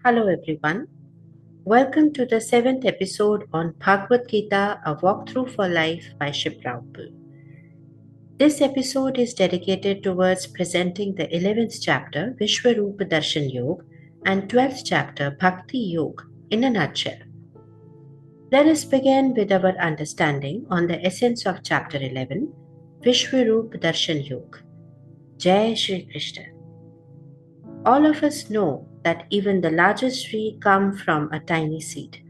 Hello everyone. Welcome to the 7th episode on Bhagavad Gita, a walkthrough for life by Shipra Uppal. This episode is dedicated towards presenting the 11th chapter, Vishwarupa Darshan Yoga, and 12th chapter, Bhakti Yoga, in a nutshell. Let us begin with our understanding on the essence of chapter 11, Vishwarupa Darshan Yoga. Jai Shri Krishna. All of us know that even the largest tree comes from a tiny seed.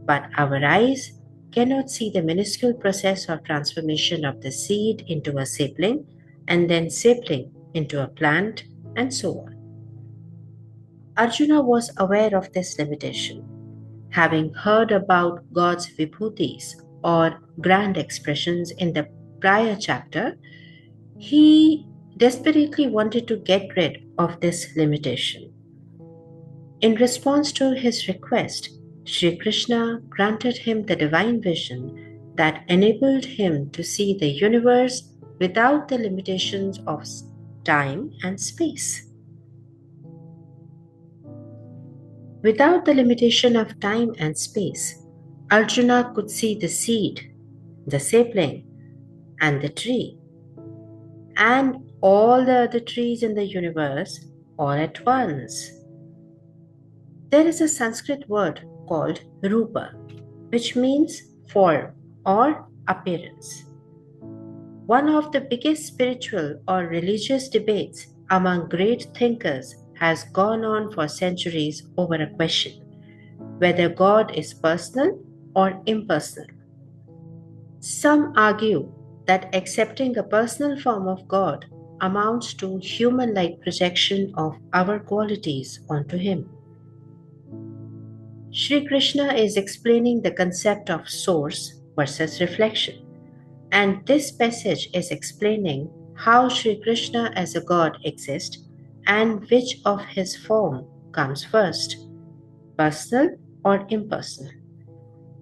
But our eyes cannot see the minuscule process of transformation of the seed into a sapling and then sapling into a plant and so on. Arjuna was aware of this limitation. Having heard about God's vibhutis or grand expressions in the prior chapter, he desperately wanted to get rid of this limitation. In response to his request, Sri Krishna granted him the divine vision that enabled him to see the universe without the limitations of time and space. Without the limitation of time and space, Arjuna could see the seed, the sapling, and the tree, and all the other trees in the universe all at once. There is a Sanskrit word called rupa, which means form or appearance. One of the biggest spiritual or religious debates among great thinkers has gone on for centuries over a question whether God is personal or impersonal. Some argue that accepting a personal form of God amounts to human-like projection of our qualities onto Him. Sri Krishna is explaining the concept of source versus reflection. And this passage is explaining how Sri Krishna as a god exists and which of his form comes first, personal or impersonal.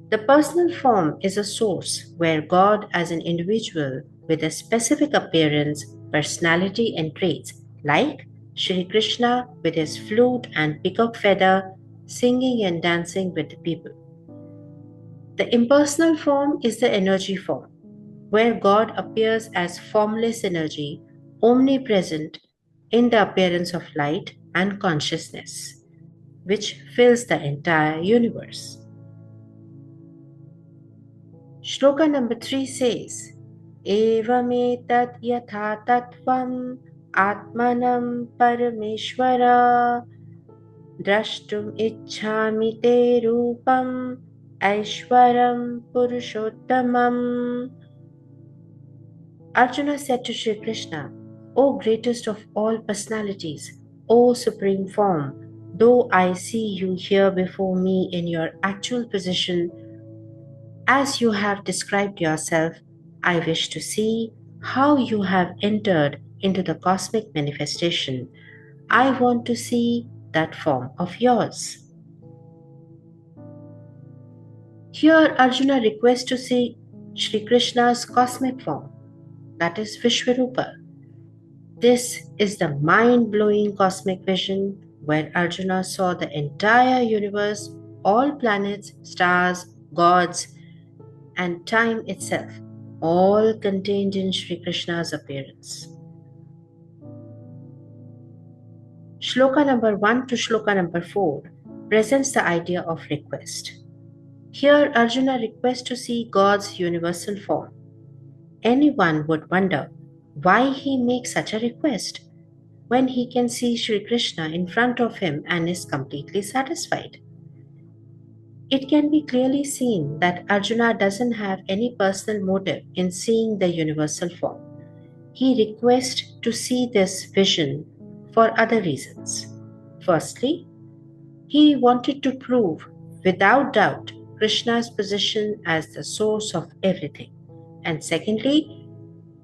The personal form is a source where God as an individual with a specific appearance, personality and traits like Sri Krishna with his flute and peacock feather singing and dancing with the people. The impersonal form is the energy form, where God appears as formless energy, omnipresent in the appearance of light and consciousness, which fills the entire universe. Shloka number 3 says, Evametat yatha tattvam atmanam parameshwara drashtum ichhami te rupam aishwaram purushottamam. Arjuna said to Sri Krishna, O greatest of all personalities, O supreme form, though I see you here before me in your actual position, as you have described yourself, I wish to see how you have entered into the cosmic manifestation. I want to see that form of yours. Here Arjuna requests to see Sri Krishna's cosmic form, that is Vishwarupa. This is the mind-blowing cosmic vision where Arjuna saw the entire universe, all planets, stars, gods, and time itself, all contained in Sri Krishna's appearance. Shloka number 1 to Shloka number 4 presents the idea of request. Here Arjuna requests to see God's universal form. Anyone would wonder why he makes such a request when he can see Sri Krishna in front of him and is completely satisfied. It can be clearly seen that Arjuna doesn't have any personal motive in seeing the universal form. He requests to see this vision for other reasons. Firstly, he wanted to prove without doubt Krishna's position as the source of everything. And secondly,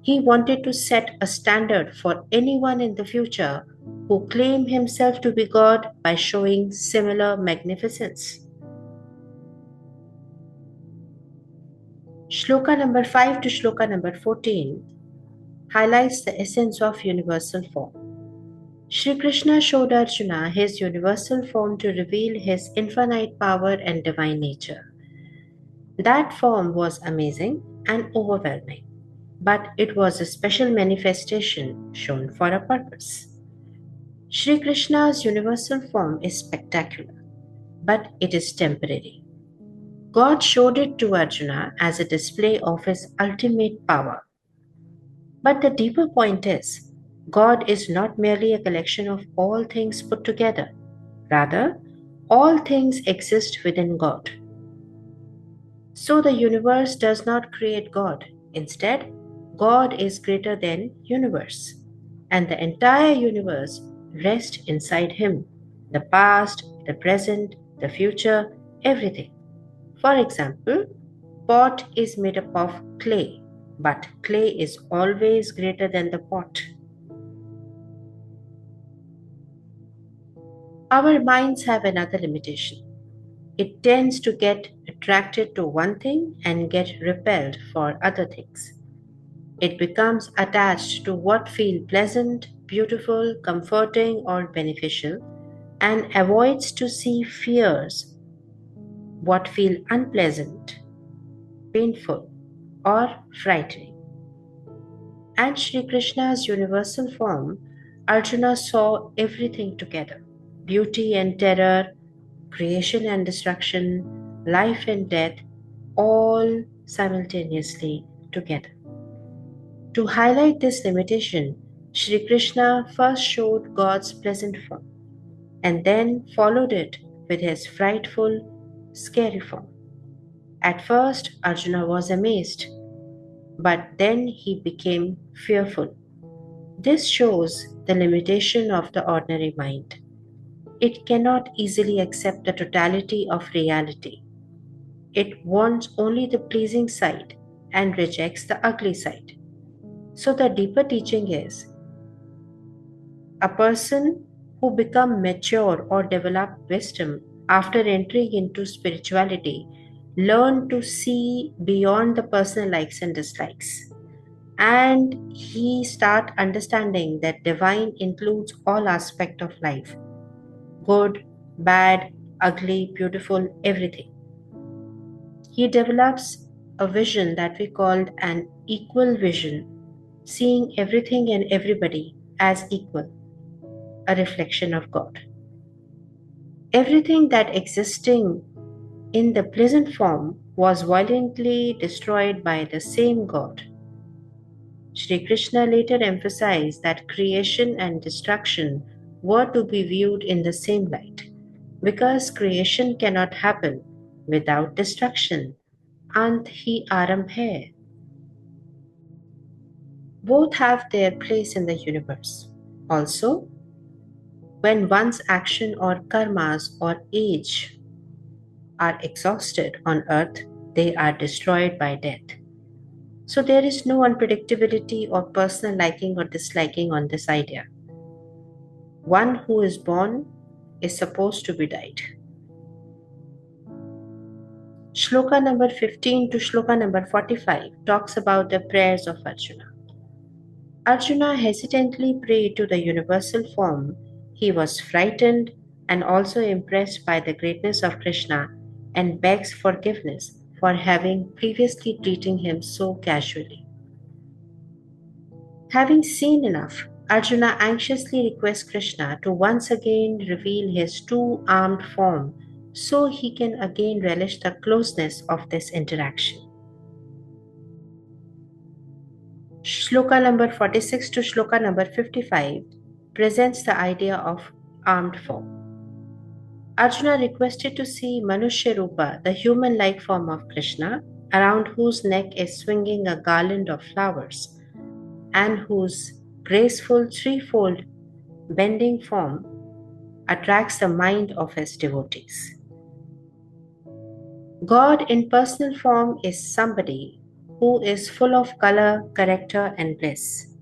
he wanted to set a standard for anyone in the future who claim himself to be God by showing similar magnificence. Shloka number 5 to Shloka number 14 highlights the essence of universal form. Sri Krishna showed Arjuna his universal form to reveal his infinite power and divine nature. That form was amazing and overwhelming, but it was a special manifestation shown for a purpose. Sri Krishna's universal form is spectacular, but it is temporary. God showed it to Arjuna as a display of his ultimate power. But the deeper point is, God is not merely a collection of all things put together. Rather, all things exist within God. So the universe does not create God. Instead, God is greater than universe. And the entire universe rests inside him. The past, the present, the future, everything. For example, pot is made up of clay, but clay is always greater than the pot. Our minds have another limitation. It tends to get attracted to one thing and get repelled for other things. It becomes attached to what feels pleasant, beautiful, comforting, or beneficial, and avoids to see fears what feel unpleasant, painful, or frightening. And Sri Krishna's universal form, Arjuna saw everything together: beauty and terror, creation and destruction, life and death, all simultaneously together. To highlight this limitation, Sri Krishna first showed God's present form and then followed it with his frightful, scary form. At first, Arjuna was amazed, but then he became fearful. This shows the limitation of the ordinary mind. It cannot easily accept the totality of reality. It wants only the pleasing side and rejects the ugly side. So the deeper teaching is, a person who become mature or develop wisdom after entering into spirituality learn to see beyond the personal likes and dislikes, and he start understanding that divine includes all aspect of life: good, bad, ugly, beautiful, everything. He develops a vision that we called an equal vision, seeing everything and everybody as equal, a reflection of God. Everything that existing in the pleasant form was violently destroyed by the same God. Sri Krishna later emphasized that creation and destruction were to be viewed in the same light, because creation cannot happen without destruction. Ant hi aarambh hai. Both have their place in the universe. Also, when one's action or karmas or age are exhausted on earth, they are destroyed by death. So there is no unpredictability or personal liking or disliking on this idea. One who is born is supposed to be died. Shloka number 15 to Shloka number 45 talks about the prayers of Arjuna. Arjuna hesitantly prayed to the universal form. He was frightened and also impressed by the greatness of Krishna and begs forgiveness for having previously treated him so casually. Having seen enough, Arjuna anxiously requests Krishna to once again reveal his two-armed form so he can again relish the closeness of this interaction. Shloka number 46 to Shloka number 55 presents the idea of armed form. Arjuna requested to see Manushya Rupa, the human-like form of Krishna, around whose neck is swinging a garland of flowers, and whose graceful threefold bending form attracts the mind of his devotees. God in personal form is somebody who is full of color, character, and bliss.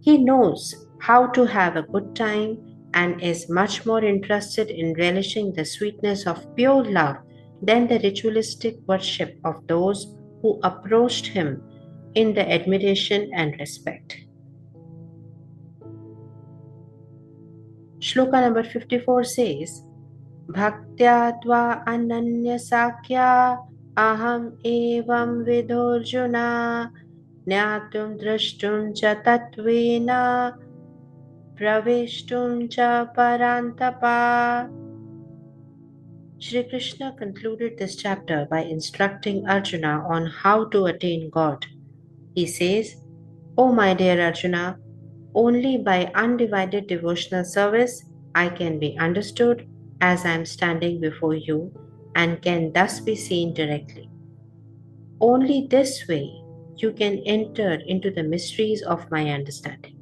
He knows how to have a good time and is much more interested in relishing the sweetness of pure love than the ritualistic worship of those who approached him in the admiration and respect. Shloka number 54 says, Bhaktya tva ananya sakya aham evam vidorjuna Jnatum drashtum cha tatvena praveshtum cha parantapa. Shri Krishna concluded this chapter by instructing Arjuna on how to attain God. He says, O my dear Arjuna, only by undivided devotional service I can be understood as I am standing before you and can thus be seen directly. Only this way you can enter into the mysteries of my understanding.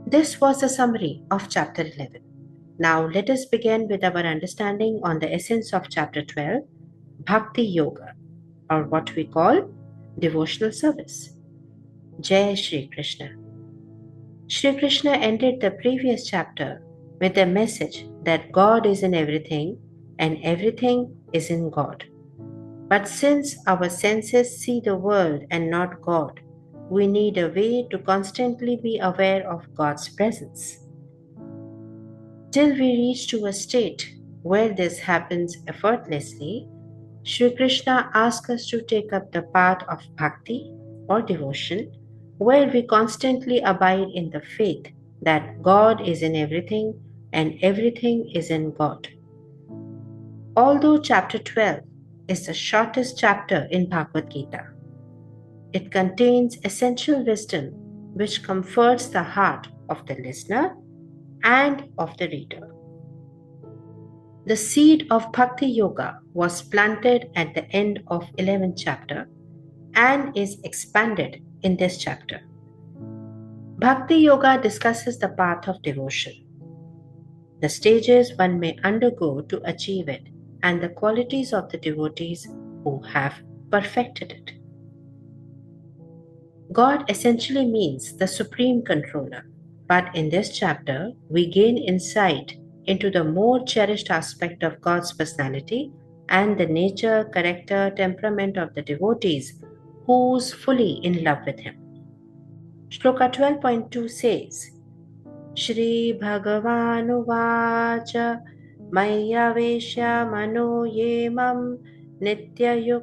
This was a summary of chapter 11. Now let us begin with our understanding on the essence of chapter 12, Bhakti Yoga, or what we call devotional service. Jai Shri Krishna. Shri Krishna ended the previous chapter with a message that God is in everything and everything is in God. But since our senses see the world and not God, we need a way to constantly be aware of God's presence. Till we reach to a state where this happens effortlessly, Sri Krishna asks us to take up the path of bhakti or devotion, where we constantly abide in the faith that God is in everything and everything is in God. Although chapter 12 is the shortest chapter in Bhagavad Gita, it contains essential wisdom which comforts the heart of the listener and of the reader. The seed of Bhakti Yoga was planted at the end of 11th chapter and is expanded in this chapter. Bhakti Yoga discusses the path of devotion, the stages one may undergo to achieve it, and the qualities of the devotees who have perfected it. God essentially means the supreme controller, but in this chapter we gain insight into the more cherished aspect of God's personality and the nature, character, temperament of the devotees who's fully in love with Him. Shloka 12.2 says, Shri Bhagavanuvāca Mayyaveshya mano yemam Nitya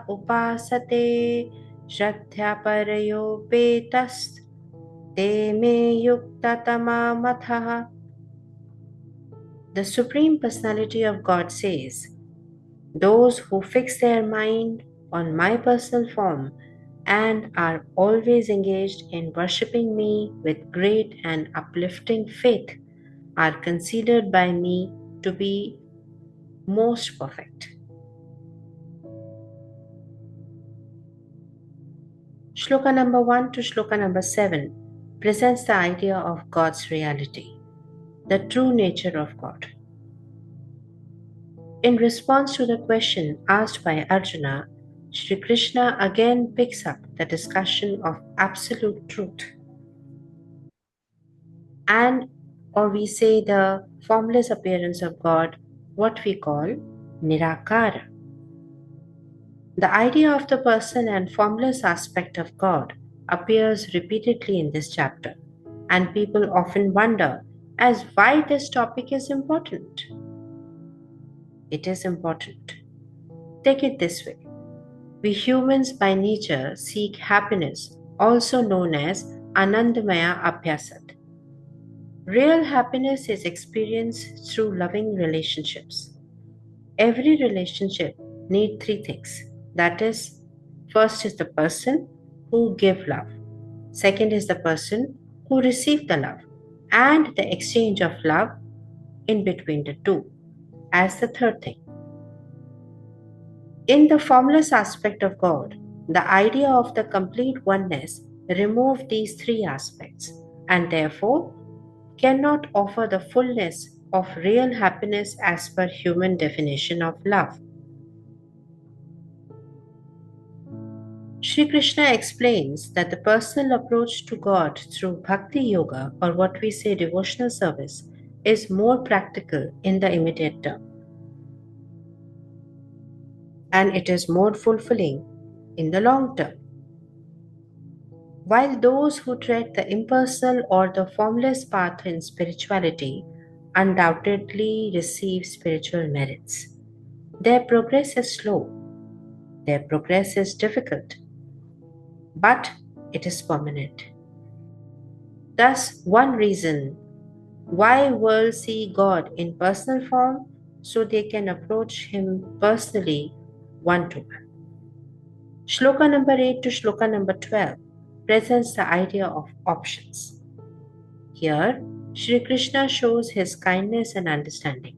upasate Shraddha parayo petas Te me yukta tamamatha. The Supreme Personality of God says, those who fix their mind on my personal form and are always engaged in worshipping me with great and uplifting faith are considered by me to be most perfect. Shloka number 1 to Shloka number 7 presents the idea of God's reality, the true nature of God. In response to the question asked by Arjuna, Shri Krishna again picks up the discussion of absolute truth, and or we say the formless appearance of God, what we call Nirakara. The idea of the person and formless aspect of God appears repeatedly in this chapter, and people often wonder as why this topic is important. It is important. Take it this way. We humans by nature seek happiness, also known as Anandamaya Abhyasat. Real happiness is experienced through loving relationships. Every relationship needs three things. That is, first is the person who give love. Second is the person who receive the love. And the exchange of love in between the two as the third thing. In the formless aspect of God, the idea of the complete oneness removes these three aspects and therefore cannot offer the fullness of real happiness as per human definition of love. Shri Krishna explains that the personal approach to God through Bhakti Yoga, or what we say devotional service, is more practical in the immediate term, and it is more fulfilling in the long term. While those who tread the impersonal or the formless path in spirituality undoubtedly receive spiritual merits, their progress is slow, their progress is difficult, but it is permanent. Thus, one reason why worlds see God in personal form so they can approach Him personally one to one. Shloka number 8 to Shloka number 12 presents the idea of options. Here, Sri Krishna shows his kindness and understanding.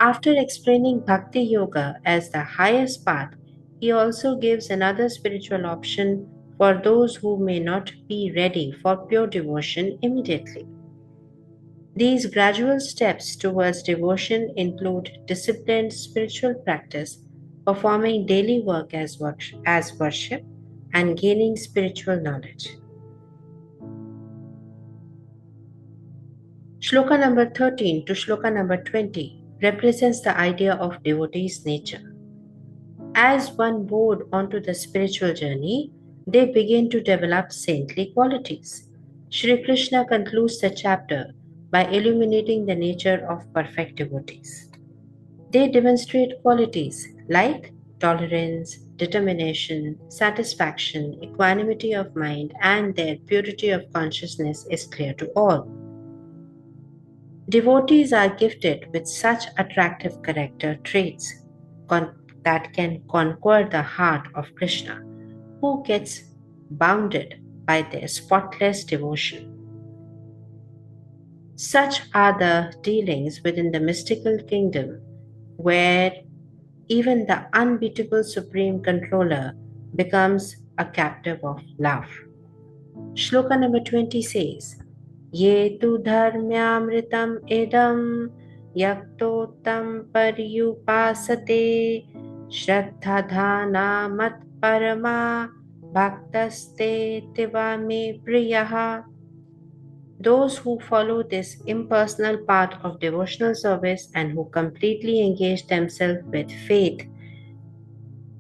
After explaining Bhakti Yoga as the highest path, he also gives another spiritual option for those who may not be ready for pure devotion immediately. These gradual steps towards devotion include disciplined spiritual practice, performing daily work as worship, and gaining spiritual knowledge. Shloka number 13 to Shloka number 20 represents the idea of devotee's nature. As one bored onto the spiritual journey, they begin to develop saintly qualities. Shri Krishna concludes the chapter by illuminating the nature of perfect devotees. They demonstrate qualities like tolerance, determination, satisfaction, equanimity of mind, and their purity of consciousness is clear to all. Devotees are gifted with such attractive character traits that can conquer the heart of Krishna, who gets bounded by their spotless devotion. Such are the dealings within the mystical kingdom, where even the unbeatable Supreme Controller becomes a captive of love. Shloka number 20 says, Ye tu dharmyamritam edam yaktotam paryupasate shraddhadhana mat parama bhaktaste tivame priyaha. Those who follow this impersonal path of devotional service and who completely engage themselves with faith,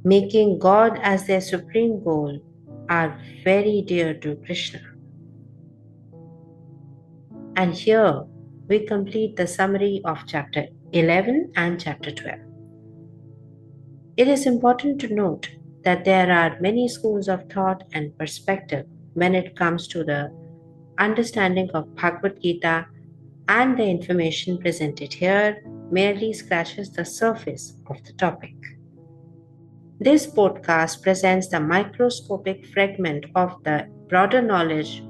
making God as their supreme goal, are very dear to Krishna. And here we complete the summary of chapter 11 and chapter 12. It is important to note that there are many schools of thought and perspective when it comes to the understanding of Bhagavad Gita, and the information presented here merely scratches the surface of the topic. This podcast presents the microscopic fragment of the broader knowledge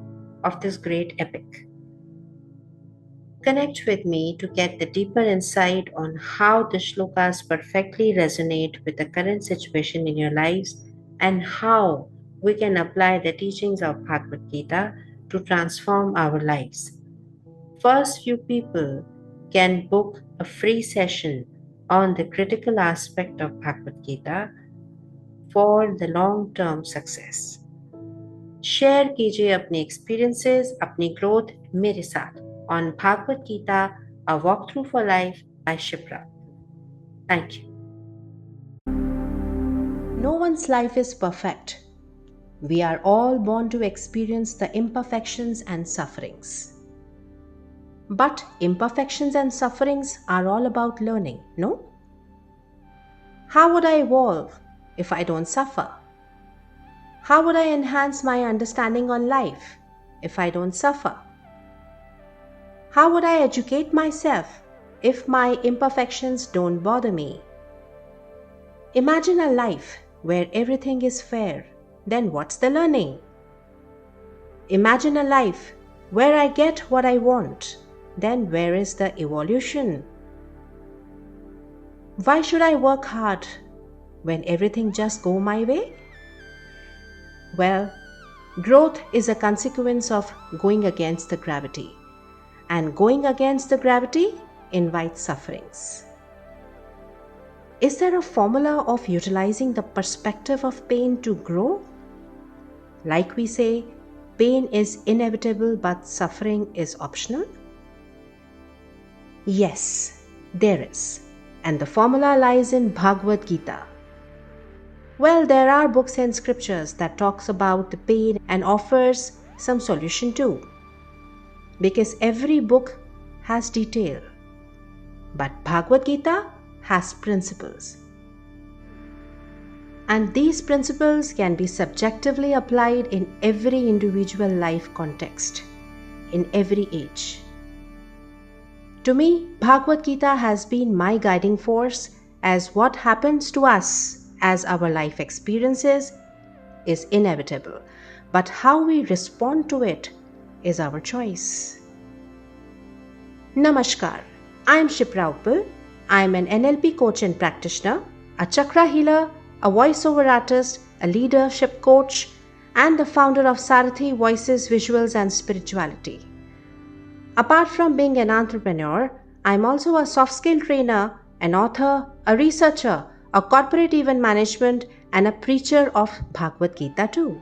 of this great epic. Connect with me to get the deeper insight on how the shlokas perfectly resonate with the current situation in your lives and how we can apply the teachings of Bhagavad Gita to transform our lives. First few people can book a free session on the critical aspect of Bhagavad Gita for the long-term success. Share कीजिए अपने experiences, अपनी growth मेरे साथ on Bhagavad Gita, A Walkthrough for Life by Shipra. Thank you. No one's life is perfect. We are all born to experience the imperfections and sufferings. But imperfections and sufferings are all about learning, no? How would I evolve if I don't suffer? How would I enhance my understanding on life if I don't suffer? How would I educate myself if my imperfections don't bother me? Imagine a life where everything is fair, then what's the learning? Imagine a life where I get what I want, then where is the evolution? Why should I work hard when everything just go my way? Well, growth is a consequence of going against the gravity, and going against the gravity invites sufferings. Is there a formula of utilizing the perspective of pain to grow? Like we say, pain is inevitable but suffering is optional? Yes, there is, and the formula lies in Bhagavad Gita. Well, there are books and scriptures that talks about the pain and offers some solution too. Because every book has detail, but Bhagavad Gita has principles. And these principles can be subjectively applied in every individual life context, in every age. To me, Bhagavad Gita has been my guiding force, as what happens to us as our life experiences is inevitable, but how we respond to it is our choice. Namaskar, I am Shipra Uppal. I am an NLP coach and practitioner, a chakra healer, a voiceover artist, a leadership coach, and the founder of SARATHI Voices, Visuals and Spirituality. Apart from being an entrepreneur, I am also a soft skill trainer, an author, a researcher, a corporate event management, and a preacher of Bhagavad Gita too.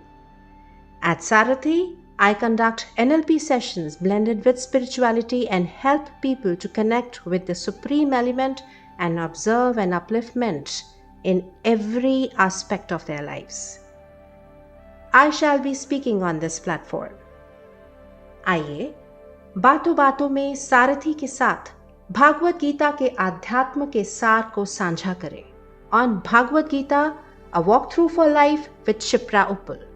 At SARATHI, I conduct NLP sessions blended with spirituality and help people to connect with the supreme element and observe an upliftment in every aspect of their lives. I shall be speaking on this platform. आइए बातों बातों में सारथी के साथ भागवत गीता के आध्यात्म के सार को साझा करें on Bhagavad Gita, a walk through for life with Shipra Uppal.